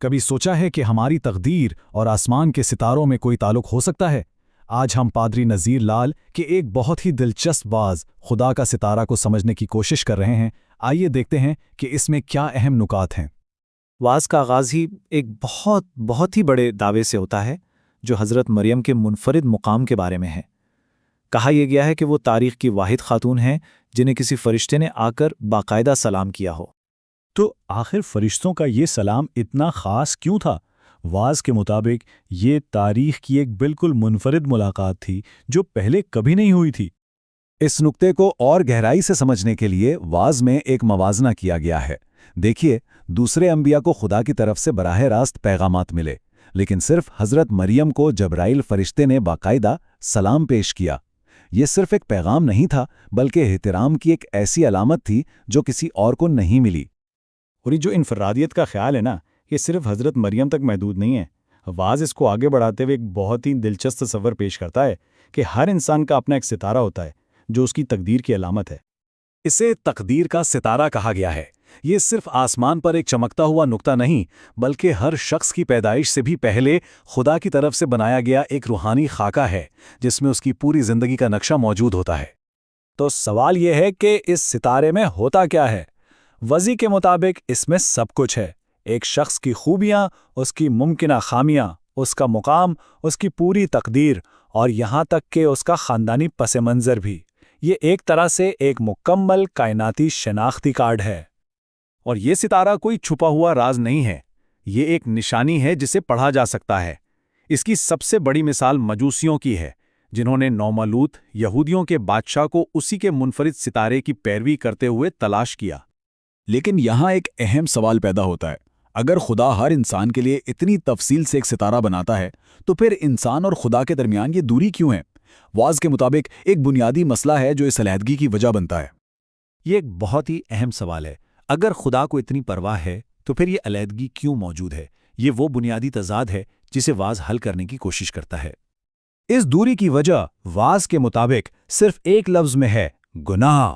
کبھی سوچا ہے کہ ہماری تقدیر اور آسمان کے ستاروں میں کوئی تعلق ہو سکتا ہے؟ آج ہم پادری نذیر لال کے ایک بہت ہی دلچسپ باز خدا کا ستارہ کو سمجھنے کی کوشش کر رہے ہیں۔ آئیے دیکھتے ہیں کہ اس میں کیا اہم نکات ہیں۔ واز کا آغاز ہی ایک بہت ہی بڑے دعوے سے ہوتا ہے جو حضرت مریم کے منفرد مقام کے بارے میں ہے۔ کہا یہ گیا ہے کہ وہ تاریخ کی واحد خاتون ہیں جنہیں کسی فرشتے نے آ کر باقاعدہ سلام کیا ہو۔ تو آخر فرشتوں کا یہ سلام اتنا خاص کیوں تھا؟ واز کے مطابق یہ تاریخ کی ایک بالکل منفرد ملاقات تھی جو پہلے کبھی نہیں ہوئی تھی۔ اس نقطے کو اور گہرائی سے سمجھنے کے لیے واز میں ایک موازنہ کیا گیا ہے۔ دیکھیے، دوسرے انبیاء کو خدا کی طرف سے براہ راست پیغامات ملے، لیکن صرف حضرت مریم کو جبرائیل فرشتے نے باقاعدہ سلام پیش کیا۔ یہ صرف ایک پیغام نہیں تھا بلکہ احترام کی ایک ایسی علامت تھی جو کسی اور کو نہیں ملی۔ اور یہ جو انفرادیت کا خیال ہے نا، یہ صرف حضرت مریم تک محدود نہیں ہے۔ واز اس کو آگے بڑھاتے ہوئے ایک بہت ہی دلچسپ تصور پیش کرتا ہے کہ ہر انسان کا اپنا ایک ستارہ ہوتا ہے جو اس کی تقدیر کی علامت ہے۔ اسے تقدیر کا ستارہ کہا گیا ہے۔ یہ صرف آسمان پر ایک چمکتا ہوا نقطہ نہیں بلکہ ہر شخص کی پیدائش سے بھی پہلے خدا کی طرف سے بنایا گیا ایک روحانی خاکہ ہے جس میں اس کی پوری زندگی کا نقشہ موجود ہوتا ہے۔ تو سوال یہ ہے کہ اس ستارے میں ہوتا کیا ہے؟ وضی کے مطابق اس میں سب کچھ ہے۔ ایک شخص کی خوبیاں، اس کی ممکنہ خامیاں، اس کا مقام، اس کی پوری تقدیر اور یہاں تک کہ اس کا خاندانی پس منظر بھی۔ یہ ایک طرح سے ایک مکمل کائناتی شناختی کارڈ ہے۔ اور یہ ستارہ کوئی چھپا ہوا راز نہیں ہے، یہ ایک نشانی ہے جسے پڑھا جا سکتا ہے۔ اس کی سب سے بڑی مثال مجوسیوں کی ہے، جنہوں نے نومولود یہودیوں کے بادشاہ کو اسی کے منفرد ستارے کی پیروی کرتے ہوئے تلاش کیا۔ لیکن یہاں ایک اہم سوال پیدا ہوتا ہے۔ اگر خدا ہر انسان کے لیے اتنی تفصیل سے ایک ستارہ بناتا ہے تو پھر انسان اور خدا کے درمیان یہ دوری کیوں ہے؟ واز کے مطابق ایک بنیادی مسئلہ ہے جو اس علیحدگی کی وجہ بنتا ہے۔ یہ ایک بہت ہی اہم سوال ہے۔ اگر خدا کو اتنی پرواہ ہے تو پھر یہ علیحدگی کیوں موجود ہے؟ یہ وہ بنیادی تضاد ہے جسے واز حل کرنے کی کوشش کرتا ہے۔ اس دوری کی وجہ واز کے مطابق صرف ایک لفظ میں ہے: گناہ۔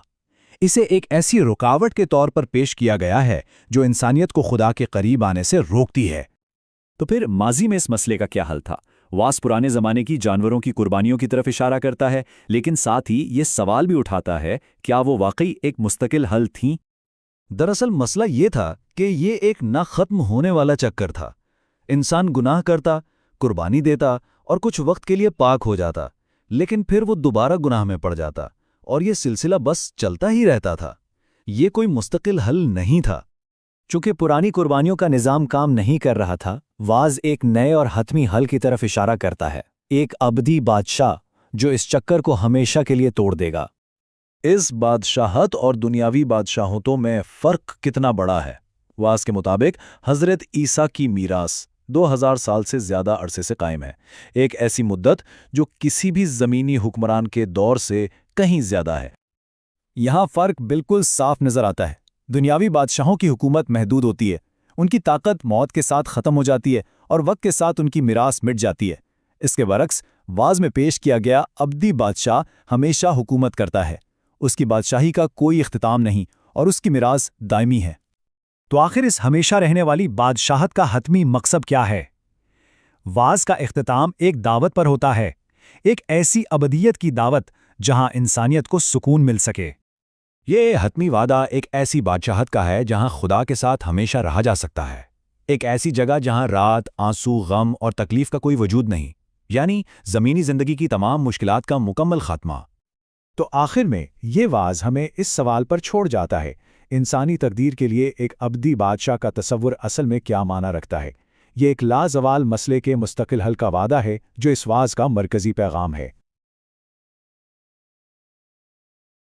اسے ایک ایسی رکاوٹ کے طور پر پیش کیا گیا ہے جو انسانیت کو خدا کے قریب آنے سے روکتی ہے۔ تو پھر ماضی میں اس مسئلے کا کیا حل تھا؟ واز پرانے زمانے کی جانوروں کی قربانیوں کی طرف اشارہ کرتا ہے، لیکن ساتھ ہی یہ سوال بھی اٹھاتا ہے کیا وہ واقعی ایک مستقل حل تھیں؟ دراصل مسئلہ یہ تھا کہ یہ ایک نہ ختم ہونے والا چکر تھا۔ انسان گناہ کرتا، قربانی دیتا اور کچھ وقت کے لیے پاک ہو جاتا، لیکن پھر وہ دوبارہ گناہ میں پڑ جاتا اور یہ سلسلہ بس چلتا ہی رہتا تھا۔ یہ کوئی مستقل حل نہیں تھا۔ چونکہ پرانی قربانیوں کا نظام کام نہیں کر رہا تھا، واز ایک نئے اور حتمی حل کی طرف اشارہ کرتا ہے، ایک ابدی بادشاہ جو اس چکر کو ہمیشہ کے لیے توڑ دے گا۔ اس بادشاہت اور دنیاوی بادشاہتوں میں فرق کتنا بڑا ہے؟ واز کے مطابق حضرت عیسیٰ کی میراث 2000 سال سے زیادہ عرصے سے قائم ہے، ایک ایسی مدت جو کسی بھی زمینی حکمران کے دور سے کہیں زیادہ ہے۔ یہاں فرق بالکل صاف نظر آتا ہے۔ دنیاوی بادشاہوں کی حکومت محدود ہوتی ہے، ان کی طاقت موت کے ساتھ ختم ہو جاتی ہے اور وقت کے ساتھ ان کی میراث مٹ جاتی ہے۔ اس کے برعکس واز میں پیش کیا گیا ابدی بادشاہ ہمیشہ حکومت کرتا ہے، اس کی بادشاہی کا کوئی اختتام نہیں اور اس کی میراث دائمی ہے۔ تو آخر اس ہمیشہ رہنے والی بادشاہت کا حتمی مقصد کیا ہے؟ واز کا اختتام ایک دعوت پر ہوتا ہے، ایک ایسی ابدیت کی دعوت جہاں انسانیت کو سکون مل سکے۔ یہ حتمی وعدہ ایک ایسی بادشاہت کا ہے جہاں خدا کے ساتھ ہمیشہ رہا جا سکتا ہے، ایک ایسی جگہ جہاں رات، آنسو، غم اور تکلیف کا کوئی وجود نہیں، یعنی زمینی زندگی کی تمام مشکلات کا مکمل خاتمہ۔ تو آخر میں یہ واز ہمیں اس سوال پر چھوڑ جاتا ہے، انسانی تقدیر کے لیے ایک ابدی بادشاہ کا تصور اصل میں کیا معنی رکھتا ہے؟ یہ ایک لازوال مسئلے کے مستقل حل کا وعدہ ہے جو اس واز کا مرکزی پیغام ہے۔